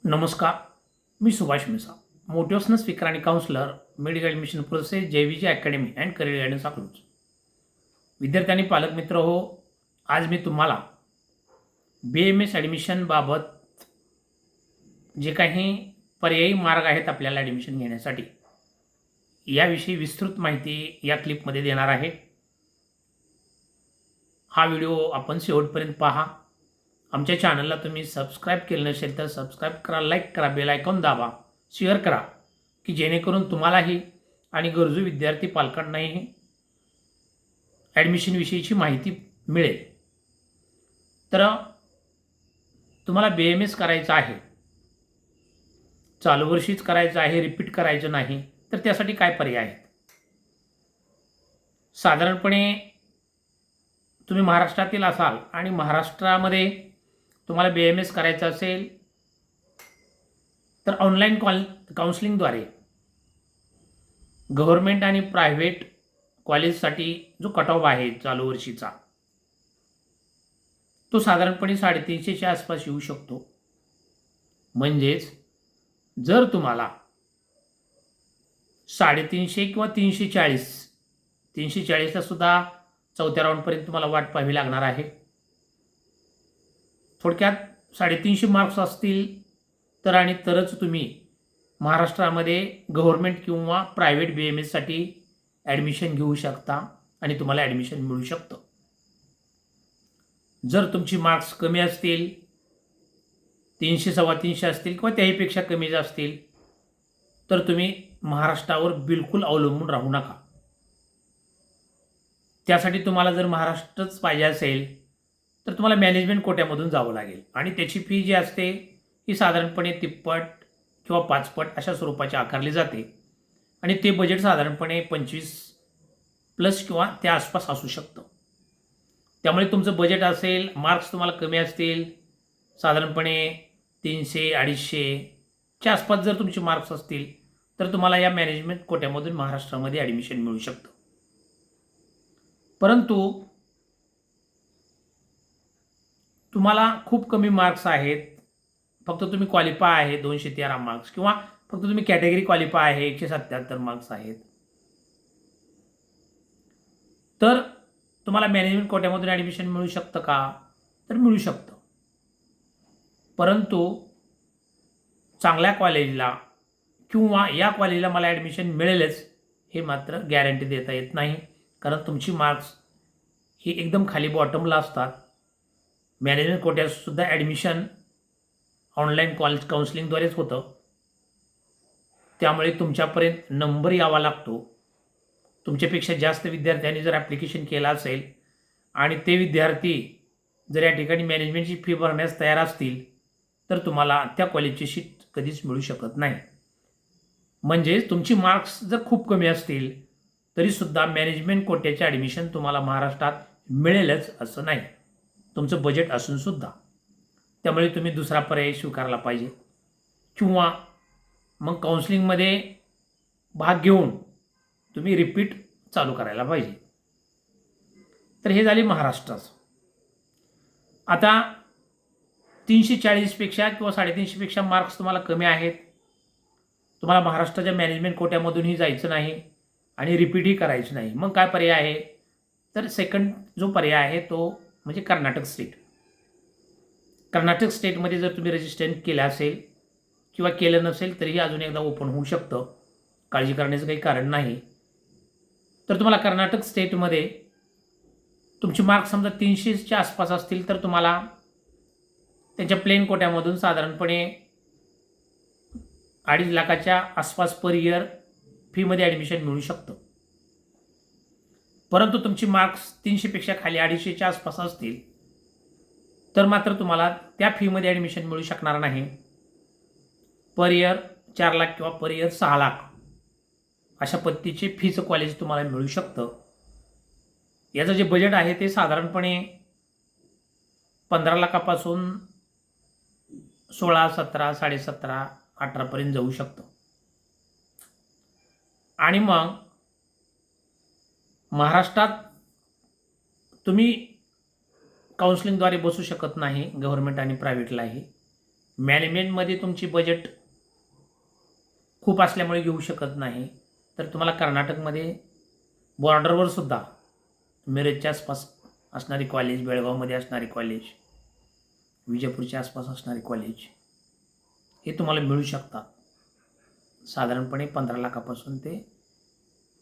नमस्कार. मी सुभाष मिसा, motivational speaker आणि counsellor, medical admission process, JVG academy and career guidance Akluj. विद्यार्थी आणि पालक मित्र हो, आज मी तुम्हाला BMS ॲडमिशनबाबत जे काही पर्यायी मार्ग आहेत आपल्याला ॲडमिशन घेण्यासाठी, याविषयी विस्तृत माहिती या क्लिपमध्ये देणार आहे. हा व्हिडिओ आपण शेवटपर्यंत पहा. आमच्या चॅनलला तुम्ही सबस्क्राईब केलं नसेल तर सबस्क्राईब करा, लाईक करा, बेल आयकॉन दाबा, शेअर करा, की जेणेकरून तुम्हालाही आणि गरजू विद्यार्थी पालकांनाही ॲडमिशनविषयीची माहिती मिळेल. तर तुम्हाला BMS करायचं आहे, चालू वर्षीच करायचं आहे, रिपीट करायचं नाही, तर त्यासाठी काय पर्याय आहेत? साधारणपणे तुम्ही महाराष्ट्रातील असाल आणि महाराष्ट्रामध्ये तुम्हाला BMS करायचं असेल तर ऑनलाईन काउन्सिलिंगद्वारे गव्हर्नमेंट आणि प्रायव्हेट कॉलेजसाठी जो कट ऑफ आहे चालू वर्षीचा, तो साधारणपणे 350च्या आसपास येऊ शकतो. म्हणजेच जर तुम्हाला 350 किंवा 340ला सुद्धा चौथ्या राऊंडपर्यंत तुम्हाला वाट पाहावी लागणार आहे. थोडक्यात 350 मार्क्स असतील तर आणि तरच तुम्ही महाराष्ट्रामध्ये गव्हर्नमेंट किंवा प्रायव्हेट BMSसाठी ॲडमिशन घेऊ शकता आणि तुम्हाला ॲडमिशन मिळू शकतं. जर तुमची मार्क्स कमी असतील, 300 350 असतील किंवा त्याहीपेक्षा कमी असतील, तर तुम्ही महाराष्ट्रावर बिलकुल अवलंबून राहू नका. त्यासाठी तुम्हाला जर महाराष्ट्रच पाहिजे असेल तर तुम्हाला मॅनेजमेंट कोट्यामधून जावं लागेल आणि त्याची फी जी असते ही साधारणपणे 3पट किंवा 5पट अशा स्वरूपाची आकारली जाते आणि ते बजेट साधारणपणे 25+ किंवा त्या आसपास असू शकतं. त्यामुळे तुमचं बजेट असेल, मार्क्स तुम्हाला कमी असतील, साधारणपणे 300-250च्या आसपास जर तुमचे मार्क्स असतील तर तुम्हाला या मॅनेजमेंट कोट्यामधून महाराष्ट्रामध्ये ॲडमिशन मिळू शकतं. परंतु तुम्हाला खूप कमी मार्क्स आहेत, फक्त तुम्ही क्वालिफाय आहे 213 मार्क्स, किंवा फक्त तुम्ही कॅटेगरी क्वालिफाय आहे 177 मार्क्स आहेत, तर तुम्हाला मॅनेजमेंट कोट्यामधून ॲडमिशन मिळू शकतं का? तर मिळू शकतं. परंतु चांगल्या कॉलेजला किंवा या कॉलेजला मला ॲडमिशन मिळेलच हे मात्र गॅरंटी देता येत नाही, कारण तुमची मार्क्स ही एकदम खाली बॉटमला असतात. मॅनेजमेंट कोट्यातसुद्धा ॲडमिशन ऑनलाईन काउन्सिलिंगद्वारेच होतं. त्यामुळे तुमच्यापर्यंत नंबर यावा लागतो. तुमच्यापेक्षा जास्त विद्यार्थ्यांनी जर ॲप्लिकेशन केलं असेल आणि ते विद्यार्थी जर या ठिकाणी मॅनेजमेंटची फी भरण्यास तयार असतील तर तुम्हाला त्या कॉलेजची सीट कधीच मिळू शकत नाही. म्हणजे तुमची मार्क्स जर खूप कमी असतील तरीसुद्धा मॅनेजमेंट कोट्याचे ॲडमिशन तुम्हाला महाराष्ट्रात मिळेलच असं नाही, तुमचं बजेट असूनसुद्धा. त्यामुळे तुम्ही दुसरा पर्याय स्वीकारला पाहिजे किंवा मग काउन्सिलिंगमध्ये भाग घेऊन तुम्ही रिपीट चालू करायला पाहिजे. तर हे झाले महाराष्ट्राचं. आता 340पेक्षा किंवा 350पेक्षा मार्क्स तुम्हाला कमी आहेत, तुम्हाला महाराष्ट्राच्या मॅनेजमेंट कोट्यामधूनही जायचं नाही आणि रिपीटही करायचं नाही. मग काय पर्याय आहे? तर सेकंड जो पर्याय आहे तो म्हणजे कर्नाटक स्टेट. कर्नाटक स्टेटमध्ये जर तुम्ही रजिस्ट्रेशन केलं असेल किंवा केलं नसेल तरीही अजून एकदा ओपन होऊ शकतं, काळजी करण्याचं काही कारण नाही. तर तुम्हाला कर्नाटक स्टेटमध्ये तुमचे मार्क्स समजा 300च्या आसपास असतील तर तुम्हाला त्यांच्या प्लेन कोट्यामधून साधारणपणे 2.5 लाखाच्या आसपास पर इयर फीमध्ये ॲडमिशन मिळू शकतं. परंतु तुमची मार्क्स 300पेक्षा खाली 250च्या आसपास असतील तर मात्र तुम्हाला त्या फीमध्ये ॲडमिशन मिळू शकणार नाही. पर इयर 4 लाख किंवा पर इयर 6 लाख अशा पद्धतीचे फीचं कॉलेज तुम्हाला मिळू शकतं. याचं जे बजेट आहे ते साधारणपणे 15 लाखापासून 16, 17, 17.5, 18पर्यंत जाऊ शकतं. आणि मग महाराष्ट्रात तुम्ही काउन्सिलिंगद्वारे बसू शकत नाही, गव्हर्नमेंट आणि प्रायव्हेटलाही. मॅनेजमेंटमध्ये तुमची बजेट खूप असल्यामुळे घेऊ शकत नाही, तर तुम्हाला कर्नाटकमध्ये बॉर्डरवर सुद्धा मिरजच्या आसपास असणारी कॉलेज, बेळगावमध्ये असणारी कॉलेज, विजयपूरच्या आसपास असणारी कॉलेज हे तुम्हाला मिळू शकतात. साधारणपणे 15 लाखापासून ते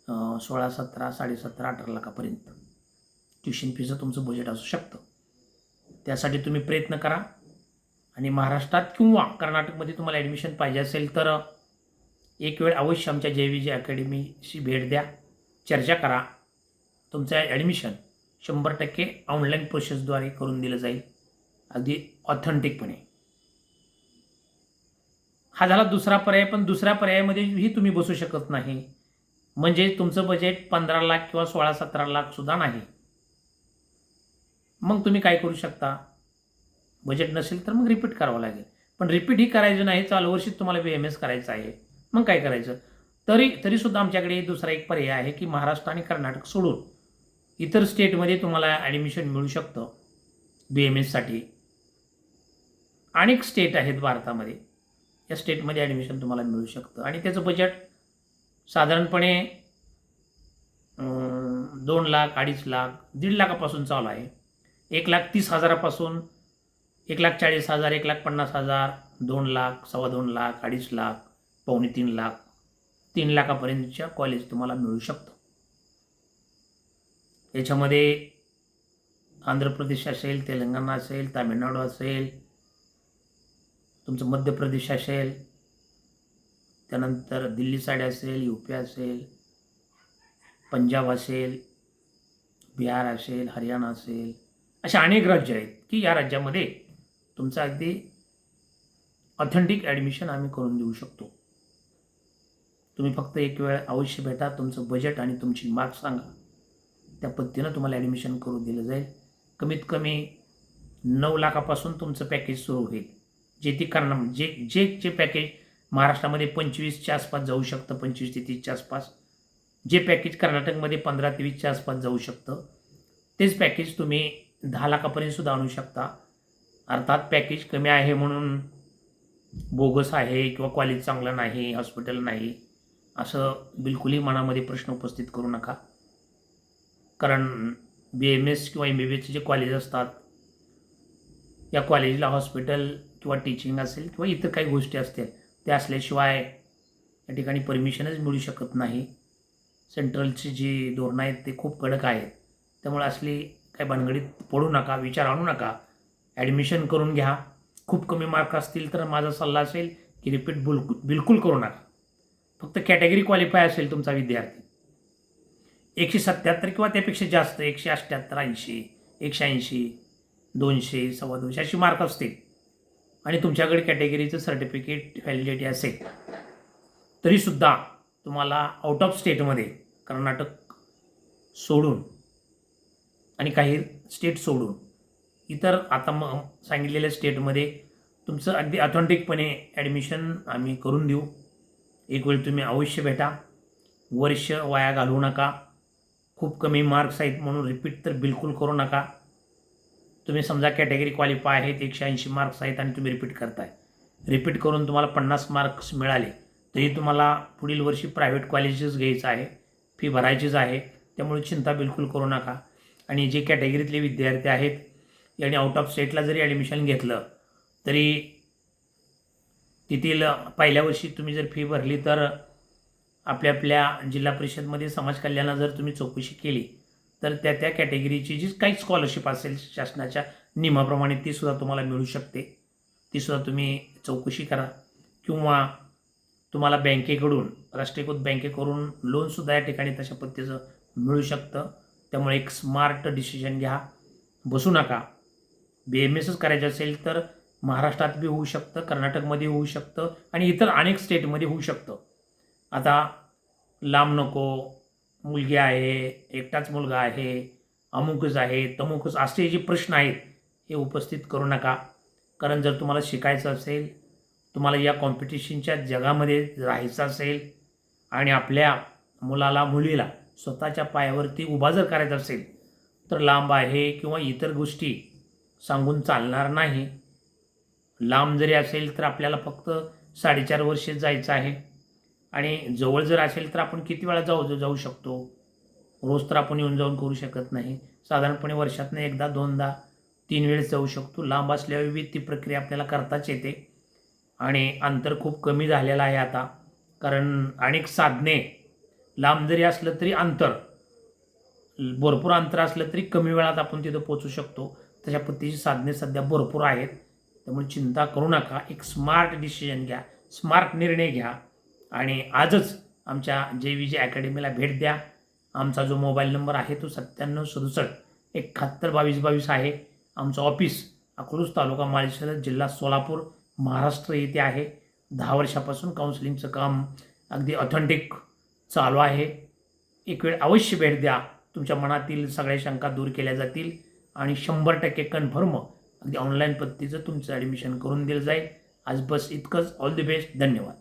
16, 17, 17.5, 18 लाखापर्यंत ट्युशन फीचं तुमचं बजेट असू शकतं. त्यासाठी तुम्ही प्रयत्न करा. आणि महाराष्ट्रात किंवा कर्नाटकमध्ये तुम्हाला ॲडमिशन पाहिजे असेल तर एक वेळ अवश्य आमच्या JVG अकॅडमीशी भेट द्या, चर्चा करा. तुमचं ॲडमिशन 100% ऑनलाईन प्रोसेसद्वारे करून दिलं जाईल, अगदी ऑथेंटिकपणे. हा झाला दुसरा पर्याय. पण दुसऱ्या पर्यायामध्येही तुम्ही बसू शकत नाही, म्हणजे तुमचं बजेट 15 लाख किंवा 16-17 लाखसुद्धा नाही. मग तुम्ही काय करू शकता? बजेट नसेल तर मग रिपीट करावं लागेल. पण रिपीट ही करायचं नाही, चालू वर्षी तुम्हाला BMS करायचं आहे. मग काय करायचं? तरीसुद्धा आमच्याकडे दुसरा एक पर्याय आहे की महाराष्ट्र आणि कर्नाटक सोडून इतर स्टेटमध्ये तुम्हाला ॲडमिशन मिळू शकतं BMSसाठी. अनेक स्टेट आहेत भारतामध्ये, या स्टेटमध्ये ॲडमिशन तुम्हाला मिळू शकतं आणि त्याचं बजेट साधारणपणे 2 लाख, 2.5 लाख, 1.5 लाखापासून चालू आहे. 1,30,000 पासून 1,40,000, 1,50,000, 2 लाख, 2.25 लाख, 2.5 लाख, 2.25 लाख, 3 लाखापर्यंतच्या कॉलेज तुम्हाला मिळू शकतं. याच्यामध्ये आंध्र प्रदेश असेल, तेलंगणा असेल, तामिळनाडू असेल, तुमचं मध्य प्रदेश असेल, त्यानंतर दिल्ली साईड असेल, UP असेल, पंजाब असेल, बिहार असेल, हरियाणा असेल, अशा अनेक राज्य आहेत की या राज्यामध्ये तुमचं अगदी ऑथेंटिक ॲडमिशन आम्ही करून देऊ शकतो. तुम्ही फक्त एक वेळ अवश्य भेटा, तुमचं बजेट आणि तुमची मार्क सांगा, त्या पद्धतीनं तुम्हाला ॲडमिशन करून दिलं जाईल. कमीत कमी 9 लाखापासून तुमचं पॅकेज सुरू होईल. जे ती करणार जे पॅकेज महाराष्ट्रामध्ये 25च्या आसपास जाऊ शकतं, 25 ते 30च्या आसपास, जे पॅकेज कर्नाटकमध्ये 15 ते 20च्या आसपास जाऊ शकतं, तेच पॅकेज तुम्ही 10 लाखापर्यंत सुद्धा आणू शकता. अर्थात पॅकेज कमी आहे म्हणून बोगस आहे किंवा कॉलेज चांगलं नाही, हॉस्पिटल नाही, असं बिलकुलही मनामध्ये प्रश्न उपस्थित करू नका. कारण BMS किंवा MBBSचे जे कॉलेज असतात, या कॉलेजला हॉस्पिटल किंवा टीचिंग असेल किंवा इतर काही गोष्टी असतील, त्या असल्याशिवाय या ठिकाणी परमिशनच मिळू शकत नाही. सेंट्रलची जी धोरणं आहेत ते खूप कडक आहेत. त्यामुळे असली काही भानगडीत पडू नका, विचार आणू नका, ॲडमिशन करून घ्या. खूप कमी मार्क असतील तर माझा सल्ला असेल की रिपीट बिलकुल करू नका. फक्त कॅटेगरी क्वालिफाय असेल तुमचा विद्यार्थी, 177 किंवा त्यापेक्षा जास्त, 178, 80, 180, 200, 250 अशी मार्क असतील आणि तुमच्याकडे कॅटेगरीचं सर्टिफिकेट व्हॅलिडिटी असेल, तरीसुद्धा तुम्हाला आउट ऑफ स्टेटमध्ये कर्नाटक सोडून आणि काही स्टेट सोडून इतर आता मग सांगितलेल्या स्टेटमध्ये तुमचं अगदी ऑथेंटिकपणे ॲडमिशन आम्ही करून देऊ. एक वेळ तुम्ही अवश्य भेटा, वर्ष वाया घालवू नका. खूप कमी मार्क्स आहेत म्हणून रिपीट तर बिलकुल करू नका. तुम्ही समजा कॅटेगरी क्वालिफाय आहेत, 180 मार्क्स आहेत आणि तुम्ही रिपीट करताय, रिपीट करून तुम्हाला 50 मार्क्स मिळाले तरी तुम्हाला पुढील वर्षी प्रायव्हेट कॉलेजेस घ्यायचं आहे, फी भरायचीच आहे. त्यामुळे चिंता बिलकुल करू नका. आणि जे कॅटेगरीतले विद्यार्थी आहेत यांनी आउट ऑफ स्टेटला जरी ॲडमिशन घेतलं तरी तेथील पहिल्या वर्षी तुम्ही जर फी भरली तर आपल्या जिल्हा परिषदमध्ये समाज कल्याणात जर तुम्ही चौकशी केली तर त्या कॅटेगरीची जी काही स्कॉलरशिप असेल शासनाच्या नियमाप्रमाणे तीसुद्धा तुम्हाला मिळू शकते. तीसुद्धा तुम्ही चौकशी करा. किंवा तुम्हाला बँकेकडून, राष्ट्रीयकृत बँकेकडून लोनसुद्धा या ठिकाणी तशा पद्धतीचं मिळू शकतं. त्यामुळे एक स्मार्ट डिसिजन घ्या, बसू नका. BMSच करायचं असेल तर महाराष्ट्रात बी होऊ शकतं, कर्नाटकमध्ये होऊ शकतं आणि इतर अनेक स्टेटमध्ये होऊ शकतं. आता लांब नको, मुलगी आहे, एकटाच मुलगा आहे, अमुकच आहे, तमुकच, असे जे प्रश्न आहेत हे उपस्थित करू नका. कारण जर तुम्हाला शिकायचं असेल, तुम्हाला या कॉम्पिटिशनच्या जगामध्ये राहायचं असेल आणि आपल्या मुलाला, मुलीला स्वतःच्या पायावरती उभा जर करायचं असेल तर लांब आहे किंवा इतर गोष्टी सांगून चालणार नाही. लांब जरी असेल तर आपल्याला फक्त 4.5 वर्षे जायचं आहे आणि जवळ जर असेल तर आपण किती वेळा जाऊ शकतो. रोज तर आपण येऊन जाऊन करू शकत नाही. साधारणपणे वर्षातनं एकदा, दोनदा, 3 वेळेस जाऊ शकतो. लांब असल्यावर विविध ती प्रक्रिया आपल्याला करताच येते आणि अंतर खूप कमी झालेलं आहे आता. कारण अनेक साधने लांब जरी असलं तरी भरपूर अंतर असलं तरी कमी वेळात आपण तिथं पोहोचू शकतो. तशा पद्धतीची साधने सध्या भरपूर आहेत. त्यामुळे चिंता करू नका. एक स्मार्ट डिसिजन घ्या, स्मार्ट निर्णय घ्या आणि आजच आमच्या JVG अकॅडमीला भेट द्या. आमचा जो मोबाईल नंबर आहे तो 9767 71 22 22 आहे. आमचं ऑफिस अकलूज तालुका माळशिरस जिल्हा सोलापूर महाराष्ट्र येथे आहे. 10 वर्षापासून काउन्सिलिंगचं काम अगदी ऑथेंटिक चालू आहे. एक वेळ अवश्य भेट द्या. तुमच्या मनातील सगळ्या शंका दूर केल्या जातील आणि 100% कन्फर्म अगदी ऑनलाईन पद्धतीचं तुमचं ॲडमिशन करून दिलं जाईल. आज बस इतकंच. All the best. धन्यवाद.